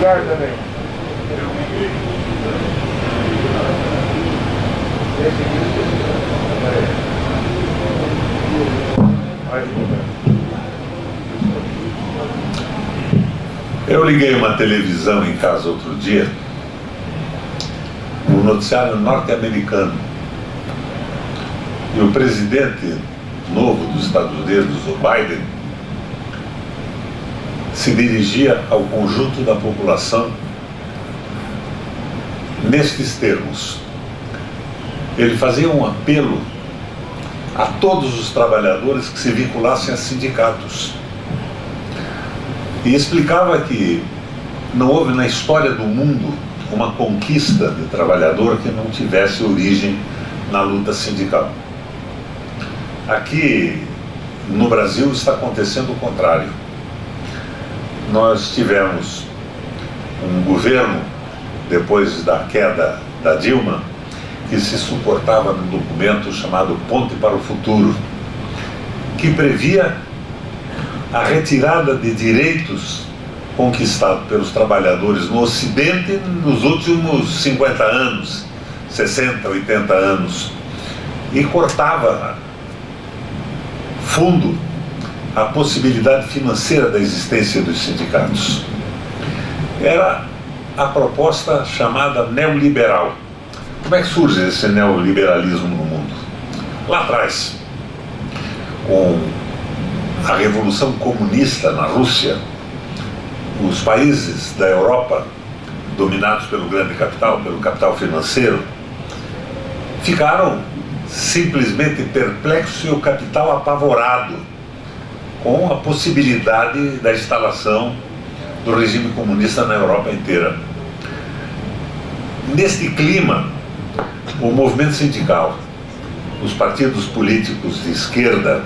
lugar também. Eu liguei uma televisão em casa outro dia, um noticiário norte-americano, e o presidente novo dos Estados Unidos, o Biden, se dirigia ao conjunto da população nestes termos. Ele fazia um apelo a todos os trabalhadores que se vinculassem a sindicatos. E explicava que não houve na história do mundo uma conquista de trabalhador que não tivesse origem na luta sindical. Aqui no Brasil está acontecendo o contrário. Nós tivemos um governo, depois da queda da Dilma, que se suportava num documento chamado Ponte para o Futuro, que previa a retirada de direitos conquistados pelos trabalhadores no Ocidente nos últimos 50 anos, 60, 80 anos, e cortava fundo a possibilidade financeira da existência dos sindicatos. Era a proposta chamada neoliberal. Como é que surge esse neoliberalismo no mundo? Lá atrás, com a Revolução Comunista na Rússia, os países da Europa, dominados pelo grande capital, pelo capital financeiro, ficaram simplesmente perplexos e o capital apavorado com a possibilidade da instalação do regime comunista na Europa inteira. Neste clima, o movimento sindical, os partidos políticos de esquerda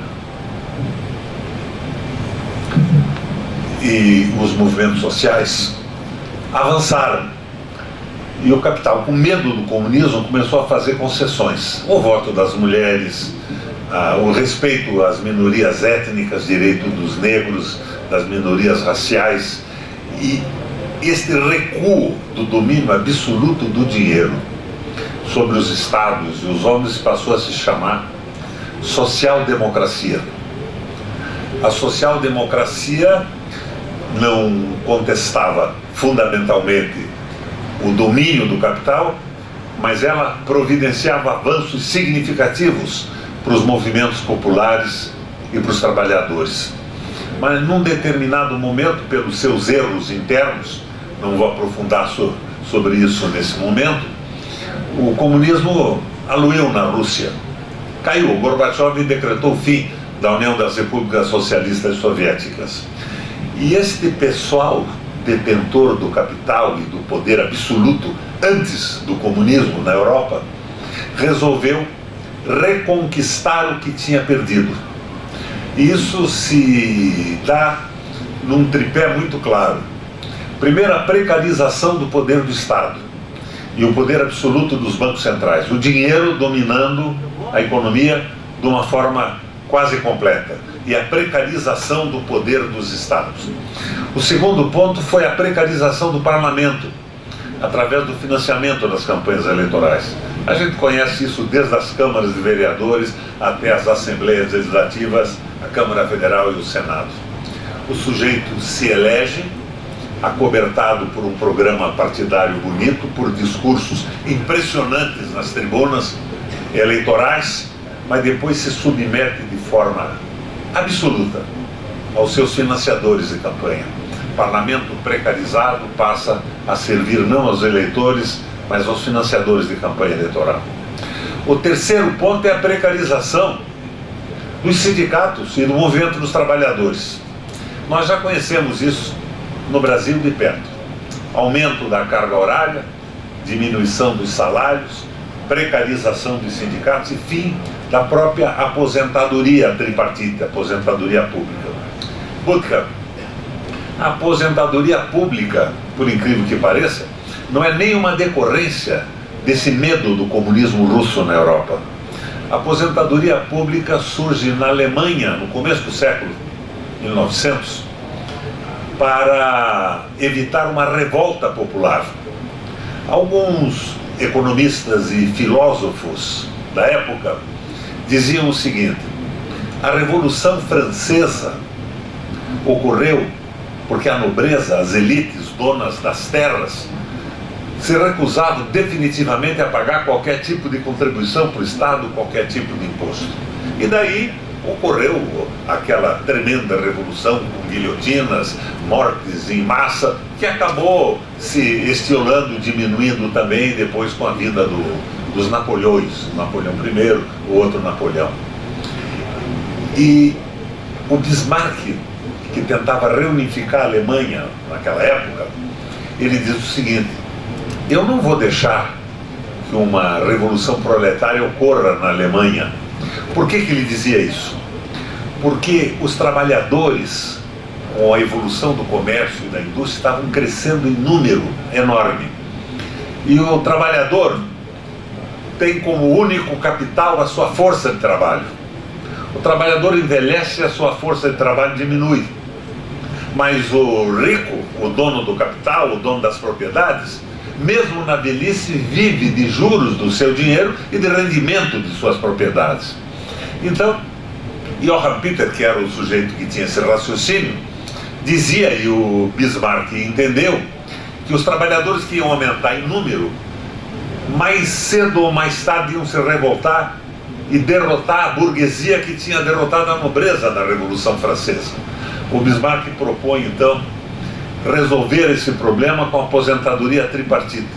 e os movimentos sociais avançaram. E o capital, com medo do comunismo, começou a fazer concessões. O voto das mulheres, o respeito às minorias étnicas, direito dos negros, das minorias raciais, e este recuo do domínio absoluto do dinheiro sobre os estados e os homens passou a se chamar social-democracia. A social-democracia não contestava fundamentalmente o domínio do capital, mas ela providenciava avanços significativos para os movimentos populares e para os trabalhadores. Mas num determinado momento, pelos seus erros internos, não vou aprofundar sobre isso nesse momento, o comunismo aluiu na Rússia. Caiu, Gorbachev decretou o fim da União das Repúblicas Socialistas Soviéticas. E este pessoal detentor do capital e do poder absoluto antes do comunismo na Europa resolveu reconquistar o que tinha perdido. E isso se dá num tripé muito claro. Primeiro, a precarização do poder do Estado e o poder absoluto dos bancos centrais, o dinheiro dominando a economia de uma forma quase completa, e a precarização do poder dos Estados. O segundo ponto foi a precarização do parlamento, através do financiamento das campanhas eleitorais. A gente conhece isso desde as câmaras de vereadores até as assembleias legislativas, a Câmara Federal e o Senado. O sujeito se elege, acobertado por um programa partidário bonito, por discursos impressionantes nas tribunas eleitorais, mas depois se submete de forma absoluta aos seus financiadores de campanha. O parlamento precarizado passa a servir não aos eleitores, mas aos financiadores de campanha eleitoral. O terceiro ponto é a precarização dos sindicatos e do movimento dos trabalhadores. Nós já conhecemos isso no Brasil de perto. Aumento da carga horária, diminuição dos salários, precarização dos sindicatos e fim da própria aposentadoria tripartite, aposentadoria pública. Bootcamp. A aposentadoria pública, por incrível que pareça, não é nenhuma decorrência desse medo do comunismo russo na Europa. A aposentadoria pública surge na Alemanha, no começo do século 1900, para evitar uma revolta popular. Alguns economistas e filósofos da época diziam o seguinte: a Revolução Francesa ocorreu porque a nobreza, as elites, donas das terras, se recusavam definitivamente a pagar qualquer tipo de contribuição para o Estado, qualquer tipo de imposto. E daí ocorreu aquela tremenda revolução com guilhotinas, mortes em massa, que acabou se estiolando, diminuindo também depois com a vinda dos Napoleões, Napoleão I, o outro Napoleão. E o Bismarck, que tentava reunificar a Alemanha naquela época, ele diz o seguinte: eu não vou deixar que uma revolução proletária ocorra na Alemanha. Por que ele dizia isso? Porque os trabalhadores, com a evolução do comércio e da indústria, estavam crescendo em número enorme. E o trabalhador tem como único capital a sua força de trabalho. O trabalhador envelhece e a sua força de trabalho diminui. Mas o rico, o dono do capital, o dono das propriedades, mesmo na velhice, vive de juros do seu dinheiro e de rendimento de suas propriedades. Então, Johann Peter, que era o sujeito que tinha esse raciocínio, dizia, e o Bismarck entendeu, que os trabalhadores que iam aumentar em número, mais cedo ou mais tarde iam se revoltar e derrotar a burguesia que tinha derrotado a nobreza na Revolução Francesa. O Bismarck propõe, então, resolver esse problema com a aposentadoria tripartite: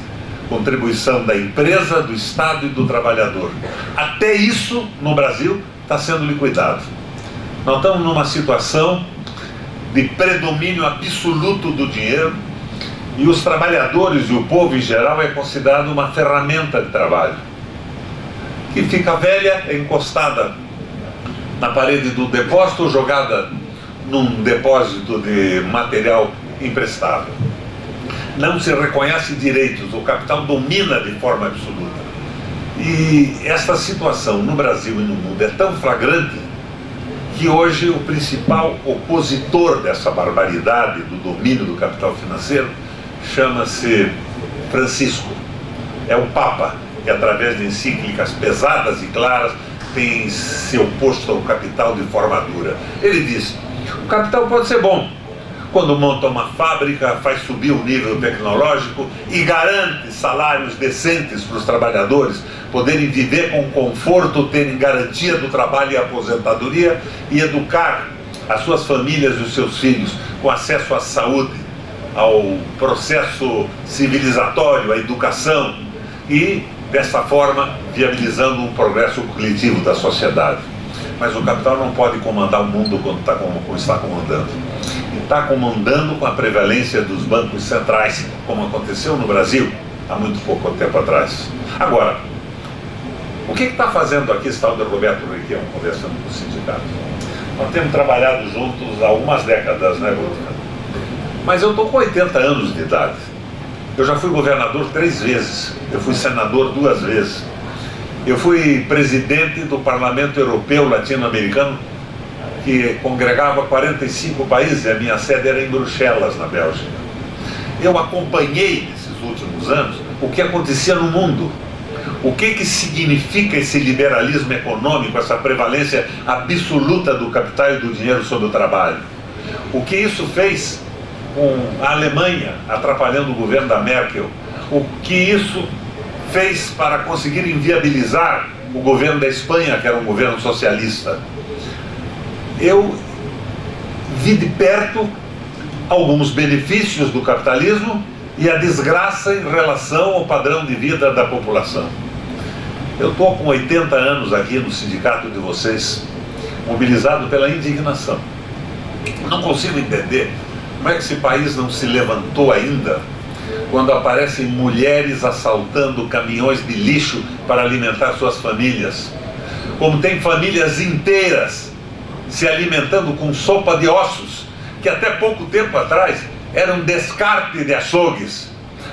contribuição da empresa, do Estado e do trabalhador. Até isso, no Brasil, está sendo liquidado. Nós estamos numa situação de predomínio absoluto do dinheiro, e os trabalhadores e o povo em geral é considerado uma ferramenta de trabalho que fica velha, encostada na parede do depósito ou jogada num depósito de material imprestável. Não se reconhece direitos, o capital domina de forma absoluta. E esta situação no Brasil e no mundo é tão flagrante que hoje o principal opositor dessa barbaridade do domínio do capital financeiro chama-se Francisco. É o Papa, que através de encíclicas pesadas e claras tem se oposto ao capital de forma dura. Ele diz: o capital pode ser bom quando monta uma fábrica, faz subir o nível tecnológico e garante salários decentes para os trabalhadores poderem viver com conforto, terem garantia do trabalho e aposentadoria, e educar as suas famílias e os seus filhos com acesso à saúde, ao processo civilizatório, à educação, e dessa forma viabilizando um progresso coletivo da sociedade. Mas o capital não pode comandar o mundo quando está comandando. E está comandando com a prevalência dos bancos centrais, como aconteceu no Brasil há muito pouco tempo atrás. Agora, o que está fazendo aqui esse tal de Roberto Requião conversando com os sindicatos? Nós temos trabalhado juntos há algumas décadas, né, Lúcia? Mas eu estou com 80 anos de idade. Eu já fui governador 3 vezes, eu fui senador 2 vezes. Eu fui presidente do Parlamento Europeu Latino-Americano, que congregava 45 países, e a minha sede era em Bruxelas, na Bélgica. Eu acompanhei, nesses últimos anos, o que acontecia no mundo. O que significa esse liberalismo econômico, essa prevalência absoluta do capital e do dinheiro sobre o trabalho. O que isso fez com a Alemanha, atrapalhando o governo da Merkel. O que isso fez para conseguir inviabilizar o governo da Espanha, que era um governo socialista. Eu vi de perto alguns benefícios do capitalismo e a desgraça em relação ao padrão de vida da população. Eu estou com 80 anos aqui no sindicato de vocês, mobilizado pela indignação. Não consigo entender como é que esse país não se levantou ainda quando aparecem mulheres assaltando caminhões de lixo para alimentar suas famílias. Como tem famílias inteiras se alimentando com sopa de ossos, que até pouco tempo atrás eram descarte de açougues,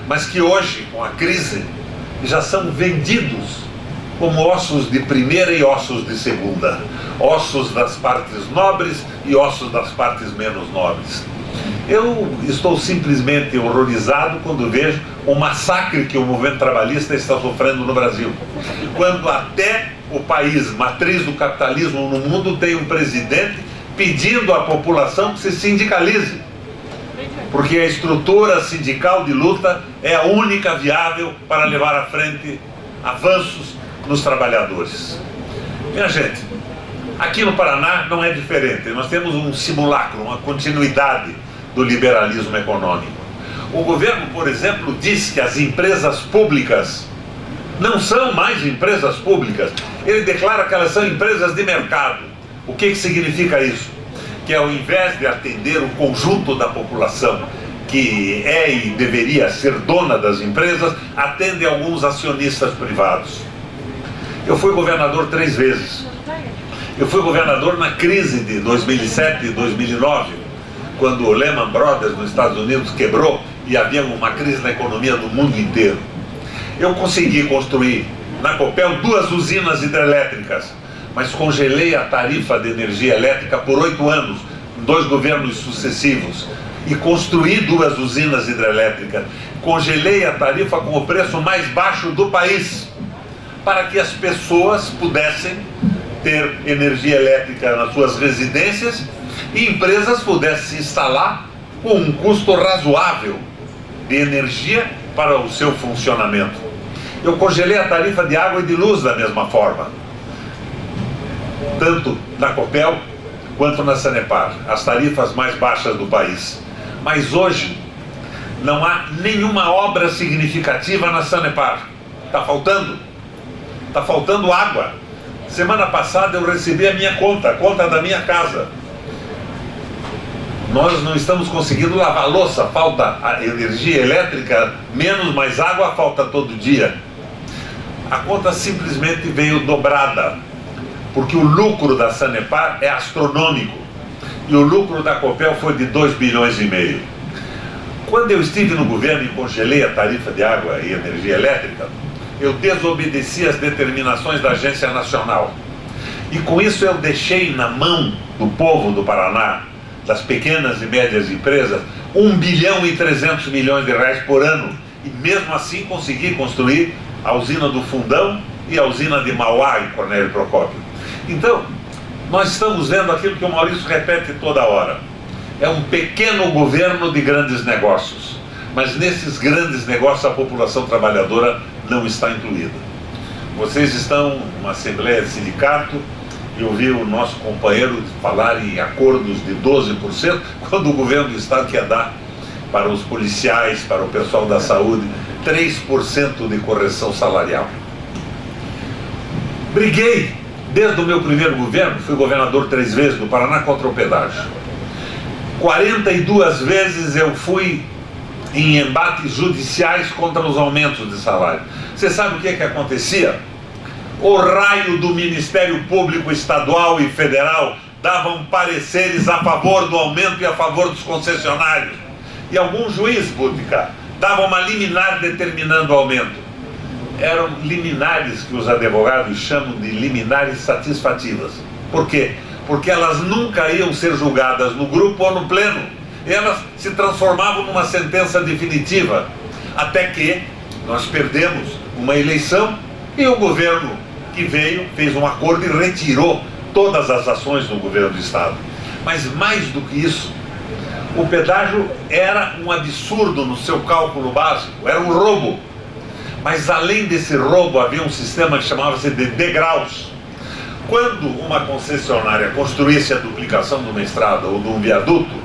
mas que hoje, com a crise, já são vendidos como ossos de primeira e ossos de segunda, ossos das partes nobres e ossos das partes menos nobres. Eu estou simplesmente horrorizado quando vejo o massacre que o movimento trabalhista está sofrendo no Brasil. Quando até o país matriz do capitalismo no mundo tem um presidente pedindo à população que se sindicalize, porque a estrutura sindical de luta é a única viável para levar à frente avanços nos trabalhadores. Minha gente, aqui no Paraná não é diferente. Nós temos um simulacro, uma continuidade do liberalismo econômico. O governo, por exemplo, diz que as empresas públicas não são mais empresas públicas. Ele declara que elas são empresas de mercado. O que significa isso? Que ao invés de atender o conjunto da população, que é e deveria ser dona das empresas, atende alguns acionistas privados. Eu fui governador 3 vezes. Eu fui governador na crise de 2007 e 2009, quando o Lehman Brothers nos Estados Unidos quebrou e havia uma crise na economia do mundo inteiro. Eu consegui construir na Copel 2 usinas hidrelétricas, mas congelei a tarifa de energia elétrica por 8 anos, em 2 governos sucessivos, e construí 2 usinas hidrelétricas. Congelei a tarifa com o preço mais baixo do país, para que as pessoas pudessem ter energia elétrica nas suas residências e empresas pudessem se instalar com um custo razoável de energia para o seu funcionamento. Eu congelei a tarifa de água e de luz da mesma forma, tanto na Copel quanto na Sanepar, as tarifas mais baixas do país. Mas hoje não há nenhuma obra significativa na Sanepar. Está faltando água. Semana passada eu recebi a minha conta, a conta da minha casa. Nós não estamos conseguindo lavar a louça, falta a energia elétrica, menos mais água falta todo dia. A conta simplesmente veio dobrada, porque o lucro da Sanepar é astronômico e o lucro da Copel foi de 2,5 bilhões. Quando eu estive no governo e congelei a tarifa de água e energia elétrica, eu desobedeci às determinações da Agência Nacional. E com isso eu deixei na mão do povo do Paraná, das pequenas e médias empresas, 1,3 bilhão de reais por ano. E mesmo assim consegui construir a usina do Fundão e a usina de Mauá em Cornélio Procópio. Então, nós estamos vendo aquilo que o Maurício repete toda hora. É um pequeno governo de grandes negócios. Mas nesses grandes negócios a população trabalhadora não está incluída. Vocês estão numa assembleia de sindicato e ouvi o nosso companheiro falar em acordos de 12%, quando o governo do estado quer dar para os policiais, para o pessoal da saúde, 3% de correção salarial. Briguei desde o meu primeiro governo, fui governador 3 vezes do Paraná, contra o pedágio. 42 vezes eu fui em embates judiciais contra os aumentos de salário. Você sabe o que acontecia? O raio do Ministério Público Estadual e Federal davam pareceres a favor do aumento e a favor dos concessionários. E algum juiz, Bútica, dava uma liminar determinando o aumento. Eram liminares que os advogados chamam de liminares satisfativas. Por quê? Porque elas nunca iam ser julgadas no grupo ou no pleno. Elas se transformavam numa sentença definitiva, até que nós perdemos uma eleição e o governo que veio fez um acordo e retirou todas as ações do governo do estado. Mas mais do que isso, o pedágio era um absurdo no seu cálculo básico, era um roubo. Mas além desse roubo havia um sistema que chamava-se de degraus. Quando uma concessionária construísse a duplicação de uma estrada ou de um viaduto,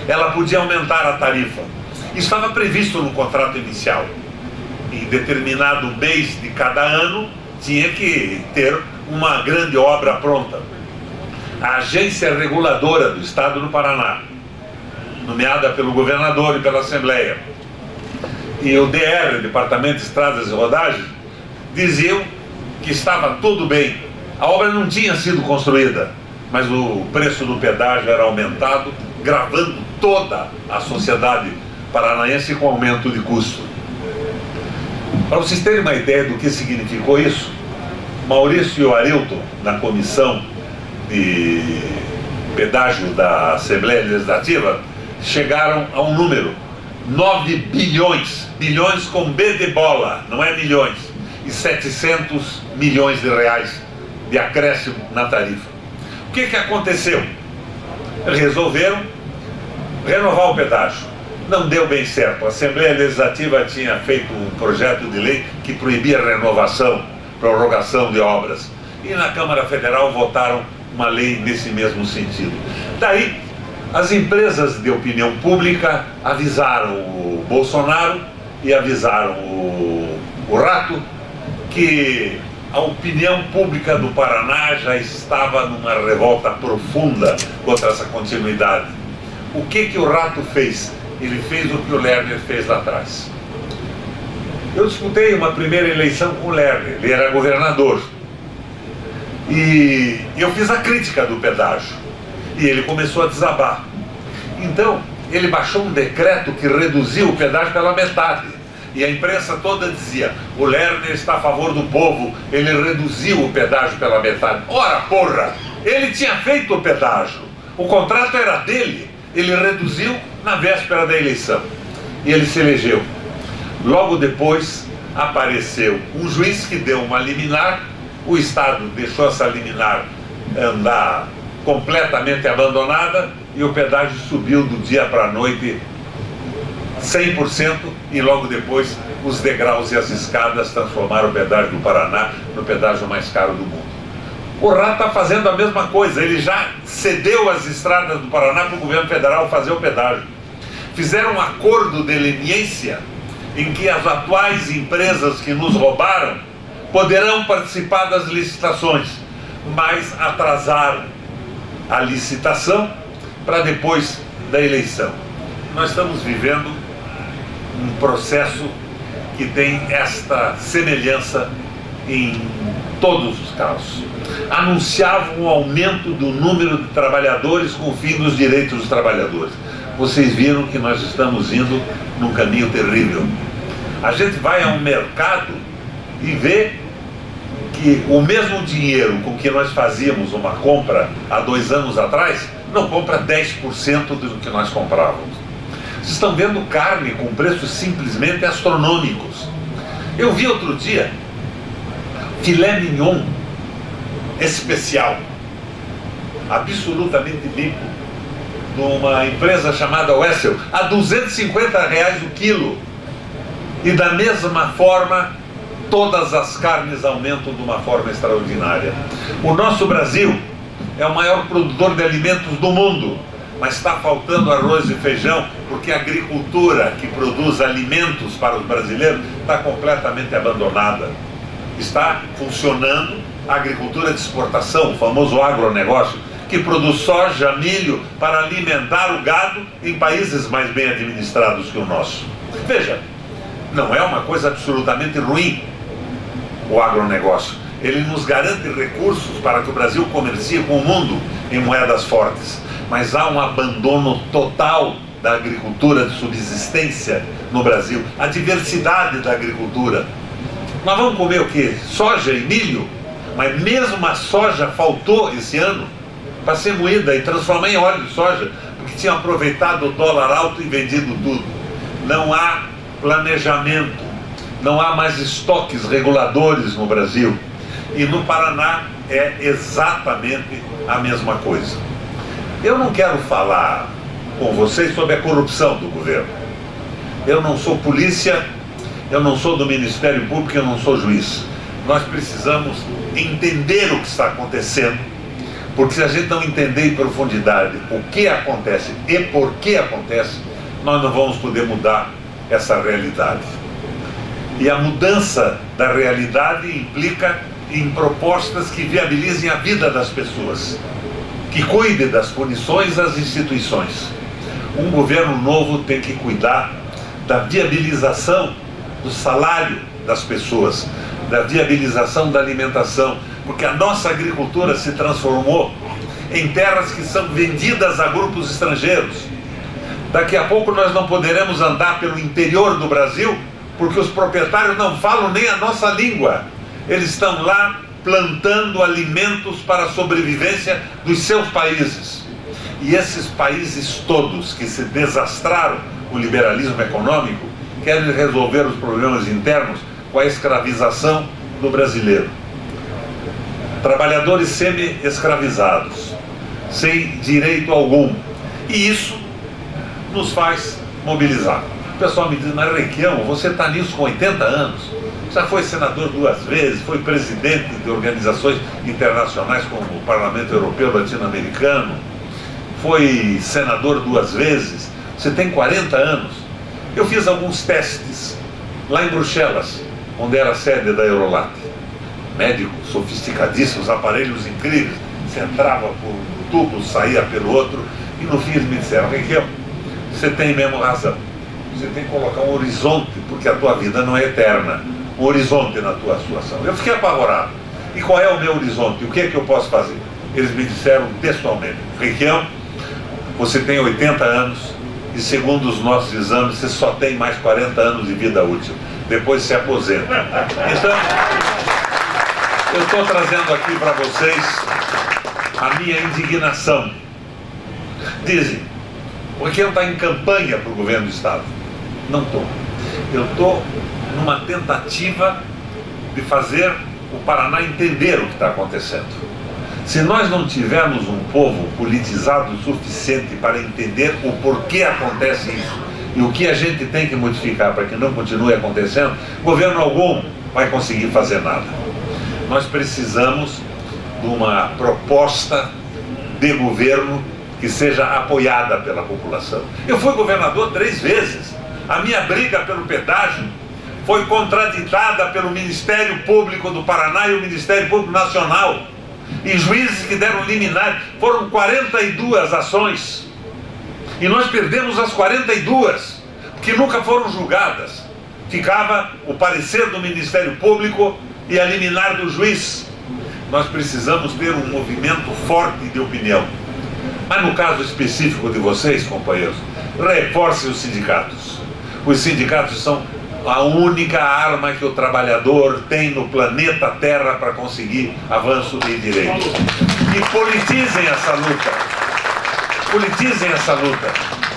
ela podia aumentar a tarifa. Estava previsto no contrato inicial. Em determinado mês de cada ano, tinha que ter uma grande obra pronta. A agência reguladora do estado do Paraná, nomeada pelo governador e pela Assembleia, e o DR, Departamento de Estradas e Rodagens, diziam que estava tudo bem. A obra não tinha sido construída, mas o preço do pedágio era aumentado, gravando toda a sociedade paranaense com aumento de custo. Para vocês terem uma ideia do que significou isso, Maurício e o Arilton, na comissão de pedágio da Assembleia Legislativa, chegaram a um número, 9 bilhões, bilhões com B de bola, não é milhões, e 700 milhões de reais de acréscimo na tarifa. O que aconteceu? Resolveram renovar o pedágio. Não deu bem certo. A Assembleia Legislativa tinha feito um projeto de lei que proibia a renovação, prorrogação de obras. E na Câmara Federal votaram uma lei nesse mesmo sentido. Daí, as empresas de opinião pública avisaram o Bolsonaro e avisaram o Rato que a opinião pública do Paraná já estava numa revolta profunda contra essa continuidade. O que o Rato fez? Ele fez o que o Lerner fez lá atrás. Eu disputei uma primeira eleição com o Lerner, ele era governador. E eu fiz a crítica do pedágio. E ele começou a desabar. Então, ele baixou um decreto que reduziu o pedágio pela metade. E a imprensa toda dizia, o Lerner está a favor do povo, ele reduziu o pedágio pela metade. Ora, porra, ele tinha feito o pedágio, o contrato era dele, ele reduziu na véspera da eleição. E ele se elegeu. Logo depois, apareceu um juiz que deu uma liminar, o Estado deixou essa liminar andar completamente abandonada e o pedágio subiu do dia para a noite 100% e logo depois os degraus e as escadas transformaram o pedágio do Paraná no pedágio mais caro do mundo. O Rato está fazendo a mesma coisa, ele já cedeu as estradas do Paraná para o governo federal fazer o pedágio. Fizeram um acordo de leniência em que as atuais empresas que nos roubaram poderão participar das licitações, mas atrasaram a licitação para depois da eleição. Nós estamos vivendo um processo que tem esta semelhança em todos os casos. Anunciavam um aumento do número de trabalhadores com o fim dos direitos dos trabalhadores. Vocês viram que nós estamos indo num caminho terrível. A gente vai a um mercado e vê que o mesmo dinheiro com que nós fazíamos uma compra há 2 anos atrás, não compra 10% do que nós comprávamos. Vocês estão vendo carne com preços simplesmente astronômicos. Eu vi outro dia filé mignon especial, absolutamente limpo, de uma empresa chamada Wessel, a R$250 o quilo. E da mesma forma, todas as carnes aumentam de uma forma extraordinária. O nosso Brasil é o maior produtor de alimentos do mundo, mas está faltando arroz e feijão, porque a agricultura que produz alimentos para os brasileiros está completamente abandonada. Está funcionando a agricultura de exportação, o famoso agronegócio, que produz soja, milho para alimentar o gado em países mais bem administrados que o nosso. Veja, não é uma coisa absolutamente ruim o agronegócio. Ele nos garante recursos para que o Brasil comercie com o mundo em moedas fortes. Mas há um abandono total da agricultura de subsistência no Brasil. A diversidade da agricultura. Nós vamos comer o quê? Soja e milho? Mas mesmo a soja faltou esse ano para ser moída e transformar em óleo de soja, porque tinham aproveitado o dólar alto e vendido tudo. Não há planejamento, não há mais estoques reguladores no Brasil. E no Paraná é exatamente a mesma coisa. Eu não quero falar com vocês sobre a corrupção do governo. Eu não sou polícia, eu não sou do Ministério Público, eu não sou juiz. Nós precisamos entender o que está acontecendo, porque se a gente não entender em profundidade o que acontece e por que acontece, nós não vamos poder mudar essa realidade. E a mudança da realidade implica em propostas que viabilizem a vida das pessoas, que cuide das punições às instituições. Um governo novo tem que cuidar da viabilização do salário das pessoas, da viabilização da alimentação, porque a nossa agricultura se transformou em terras que são vendidas a grupos estrangeiros. Daqui a pouco nós não poderemos andar pelo interior do Brasil, porque os proprietários não falam nem a nossa língua. Eles estão lá plantando alimentos para a sobrevivência dos seus países. E esses países todos que se desastraram com o liberalismo econômico querem resolver os problemas internos com a escravização do brasileiro. Trabalhadores semi-escravizados, sem direito algum. E isso nos faz mobilizar. O pessoal me diz, mas Requião, você está nisso com 80 anos, já foi senador 2 vezes, foi presidente de organizações internacionais como o Parlamento Europeu Latino-Americano, foi senador 2 vezes, você tem 40 anos. Eu fiz alguns testes lá em Bruxelas, onde era a sede da Eurolat. Médicos sofisticadíssimos, aparelhos incríveis, você entrava por um tubo, saía pelo outro, e no fim eles me disseram, Requião, você tem mesmo razão, você tem que colocar um horizonte, porque a tua vida não é eterna, um horizonte na tua situação. Eu fiquei apavorado. E qual é o meu horizonte? O que é que eu posso fazer? Eles me disseram textualmente, Requião, você tem 80 anos e segundo os nossos exames você só tem mais 40 anos de vida útil, depois se aposenta. Então, eu estou trazendo aqui para vocês a minha indignação. Dizem, o Requião está em campanha para o governo do Estado. Não estou. Eu estou numa tentativa de fazer o Paraná entender o que está acontecendo. Se nós não tivermos um povo politizado o suficiente para entender o porquê acontece isso e o que a gente tem que modificar para que não continue acontecendo, governo algum vai conseguir fazer nada. Nós precisamos de uma proposta de governo que seja apoiada pela população. Eu fui governador 3 vezes. A minha briga pelo pedágio foi contraditada pelo Ministério Público do Paraná e o Ministério Público Nacional. E juízes que deram liminar. Foram 42 ações. E nós perdemos as 42, que nunca foram julgadas. Ficava o parecer do Ministério Público e a liminar do juiz. Nós precisamos ter um movimento forte de opinião. Mas no caso específico de vocês, companheiros, reforcem os sindicatos. Os sindicatos são a única arma que o trabalhador tem no planeta Terra para conseguir avanço de direitos. E politizem essa luta. Politizem essa luta.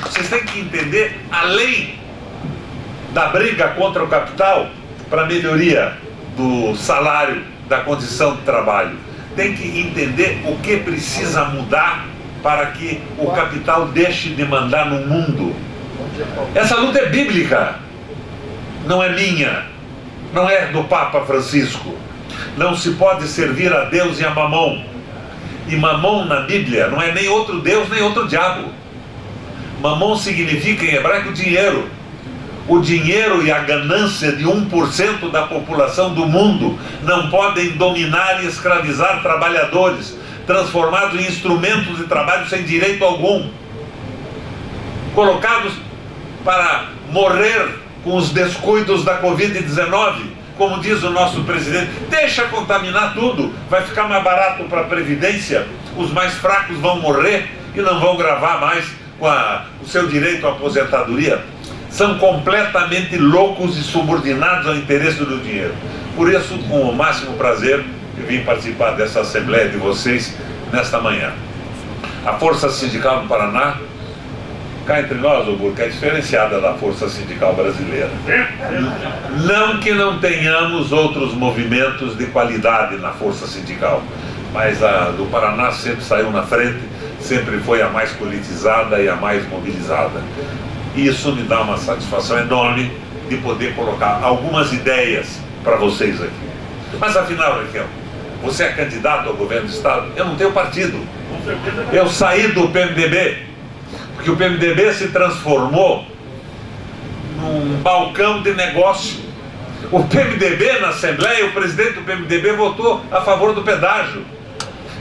Vocês têm que entender, além da briga contra o capital, para a melhoria do salário, da condição de trabalho, tem que entender o que precisa mudar para que o capital deixe de mandar no mundo. Essa luta é bíblica. Não é minha, não é do Papa Francisco. Não se pode servir a Deus e a Mamon. E Mamon na Bíblia não é nem outro Deus, nem outro diabo. Mamon significa em hebraico dinheiro. O dinheiro e a ganância de 1% da população do mundo não podem dominar e escravizar trabalhadores, transformados em instrumentos de trabalho sem direito algum, colocados para morrer com os descuidos da Covid-19, como diz o nosso presidente, deixa contaminar tudo, vai ficar mais barato para a Previdência, os mais fracos vão morrer e não vão gravar mais com o seu direito à aposentadoria. São completamente loucos e subordinados ao interesse do dinheiro. Por isso, com o máximo prazer, eu vim participar dessa assembleia de vocês nesta manhã. A Força Sindical do Paraná, cá entre nós, Burco, é diferenciada da Força Sindical brasileira. Não que não tenhamos outros movimentos de qualidade na Força Sindical, mas a do Paraná sempre saiu na frente, sempre foi a mais politizada e a mais mobilizada. Isso me dá uma satisfação enorme de poder colocar algumas ideias para vocês aqui. Mas afinal, Requião, você é candidato ao governo do Estado? Eu não tenho partido. Eu saí do PMDB. Porque o PMDB se transformou num balcão de negócio. O PMDB na Assembleia, o presidente do PMDB votou a favor do pedágio.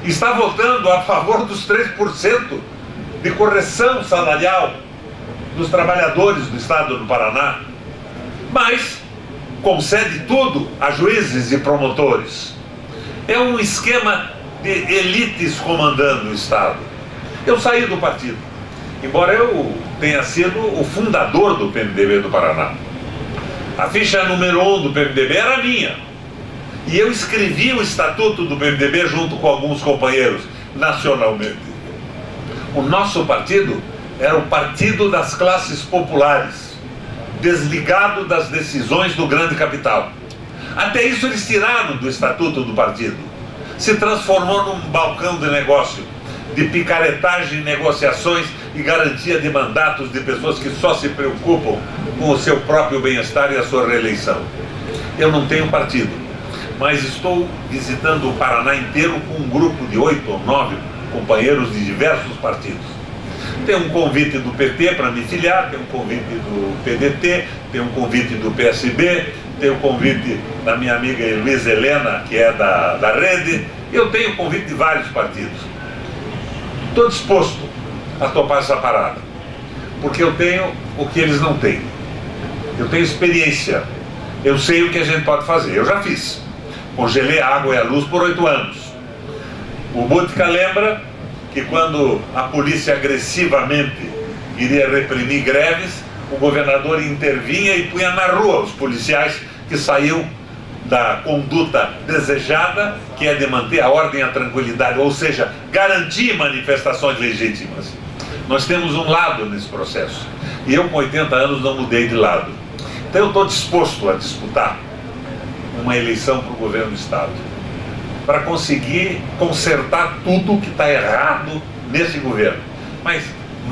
Está votando a favor dos 3% de correção salarial dos trabalhadores do Estado do Paraná. Mas concede tudo a juízes e promotores. É um esquema de elites comandando o Estado. Eu saí do partido, embora eu tenha sido o fundador do PMDB do Paraná. A ficha número 1 do PMDB era minha. E eu escrevi o estatuto do PMDB junto com alguns companheiros, nacionalmente. O nosso partido era o partido das classes populares, desligado das decisões do grande capital. Até isso eles tiraram do estatuto do partido. Se transformou num balcão de negócio, de picaretagem, negociações e garantia de mandatos de pessoas que só se preocupam com o seu próprio bem-estar e a sua reeleição. Eu não tenho partido, mas estou visitando o Paraná inteiro com um grupo de 8 ou 9 companheiros de diversos partidos. Tem um convite do PT para me filiar, tem um convite do PDT, tem um convite do PSB, tem o convite da minha amiga Luiz Helena, que é da Rede. Eu tenho o convite de vários partidos. Estou disposto a topar essa parada, porque eu tenho o que eles não têm. Eu tenho experiência, eu sei o que a gente pode fazer. Eu já fiz, congelei a água e a luz por 8 anos. O Buttigieg lembra que quando a polícia agressivamente queria reprimir greves, o governador intervinha e punha na rua os policiais que saíam da conduta desejada, que é de manter a ordem e a tranquilidade, ou seja, garantir manifestações legítimas. Nós temos um lado nesse processo, e eu com 80 anos não mudei de lado. Então eu estou disposto a disputar uma eleição para o governo do Estado, para conseguir consertar tudo que está errado nesse governo. Mas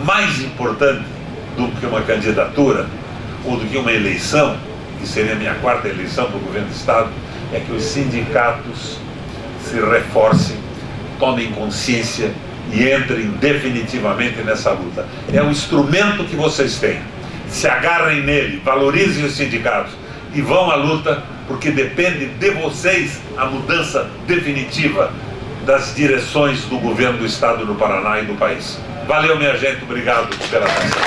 mais importante do que uma candidatura ou do que uma eleição, que seria a minha 4ª eleição para o governo do Estado, é que os sindicatos se reforcem, tomem consciência e entrem definitivamente nessa luta. É um instrumento que vocês têm. Se agarrem nele, valorizem os sindicatos e vão à luta, porque depende de vocês a mudança definitiva das direções do governo do Estado do Paraná e do país. Valeu, minha gente, obrigado pela atenção.